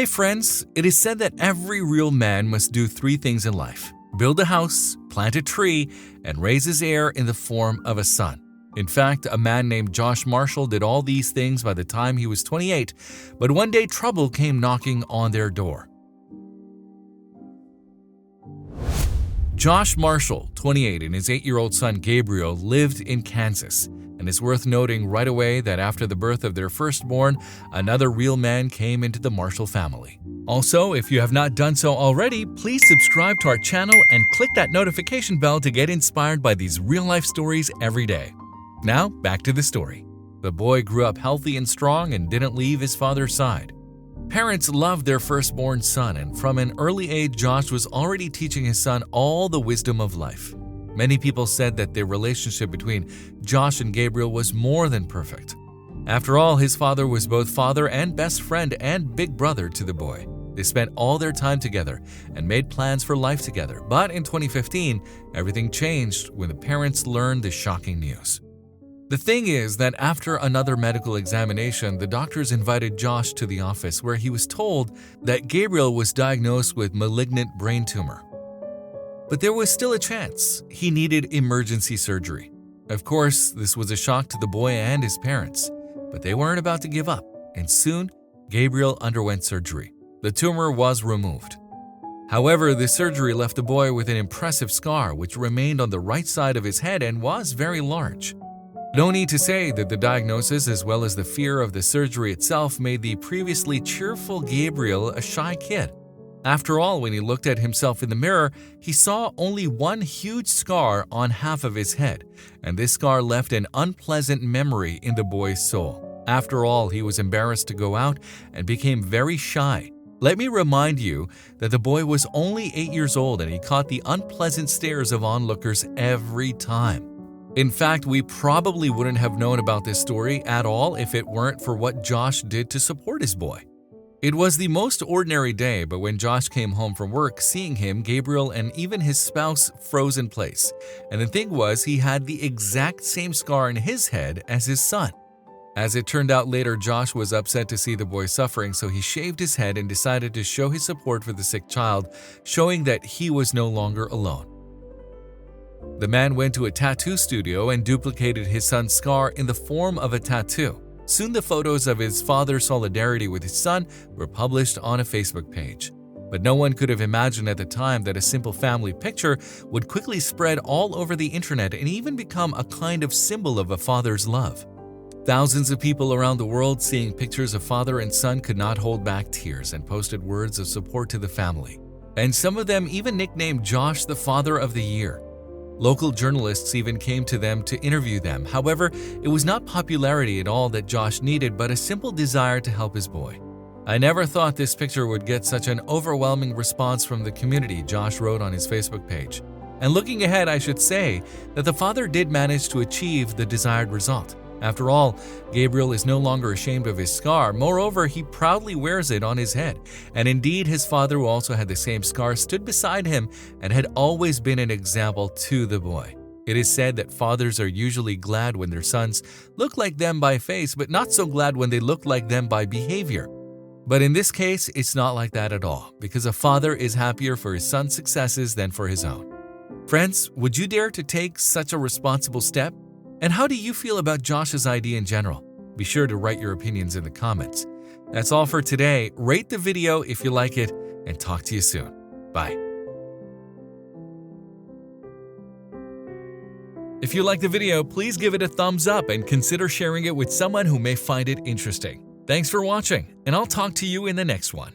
Hey friends, it is said that every real man must do three things in life: build a house, plant a tree, and raise his heir in the form of a son. In fact, a man named Josh Marshall did all these things by the time he was 28, but one day trouble came knocking on their door. Josh Marshall, 28, and his 8-year-old son Gabriel lived in Kansas, and it's worth noting right away that after the birth of their firstborn, another real man came into the Marshall family. Also, if you have not done so already, please subscribe to our channel and click that notification bell to get inspired by these real-life stories every day. Now, back to the story. The boy grew up healthy and strong and didn't leave his father's side. Parents loved their firstborn son, and from an early age, Josh was already teaching his son all the wisdom of life. Many people said that the relationship between Josh and Gabriel was more than perfect. After all, his father was both father and best friend and big brother to the boy. They spent all their time together and made plans for life together. But in 2015, everything changed when the parents learned the shocking news. The thing is that after another medical examination, the doctors invited Josh to the office where he was told that Gabriel was diagnosed with malignant brain tumor. But there was still a chance. He needed emergency surgery. Of course, this was a shock to the boy and his parents, but they weren't about to give up, and soon, Gabriel underwent surgery. The tumor was removed. However, the surgery left the boy with an impressive scar which remained on the right side of his head and was very large. No need to say that the diagnosis as well as the fear of the surgery itself made the previously cheerful Gabriel a shy kid. After all, when he looked at himself in the mirror, he saw only one huge scar on half of his head, and this scar left an unpleasant memory in the boy's soul. After all, he was embarrassed to go out and became very shy. Let me remind you that the boy was only 8 years old and he caught the unpleasant stares of onlookers every time. In fact, we probably wouldn't have known about this story at all if it weren't for what Josh did to support his boy. It was the most ordinary day, but when Josh came home from work, seeing him, Gabriel and even his spouse froze in place. And the thing was, he had the exact same scar in his head as his son. As it turned out later, Josh was upset to see the boy suffering, so he shaved his head and decided to show his support for the sick child, showing that he was no longer alone. The man went to a tattoo studio and duplicated his son's scar in the form of a tattoo. Soon the photos of his father's solidarity with his son were published on a Facebook page. But no one could have imagined at the time that a simple family picture would quickly spread all over the internet and even become a kind of symbol of a father's love. Thousands of people around the world seeing pictures of father and son could not hold back tears and posted words of support to the family. And some of them even nicknamed Josh the Father of the Year. Local journalists even came to them to interview them. However, it was not popularity at all that Josh needed, but a simple desire to help his boy. "I never thought this picture would get such an overwhelming response from the community," Josh wrote on his Facebook page. And looking ahead, I should say that the father did manage to achieve the desired result. After all, Gabriel is no longer ashamed of his scar. Moreover, he proudly wears it on his head. And indeed, his father, who also had the same scar, stood beside him and had always been an example to the boy. It is said that fathers are usually glad when their sons look like them by face, but not so glad when they look like them by behavior. But in this case, it's not like that at all, because a father is happier for his son's successes than for his own. Friends, would you dare to take such a responsible step? And how do you feel about Josh's idea in general? Be sure to write your opinions in the comments. That's all for today. Rate the video if you like it, and talk to you soon. Bye. If you like the video, please give it a thumbs up and consider sharing it with someone who may find it interesting. Thanks for watching, and I'll talk to you in the next one.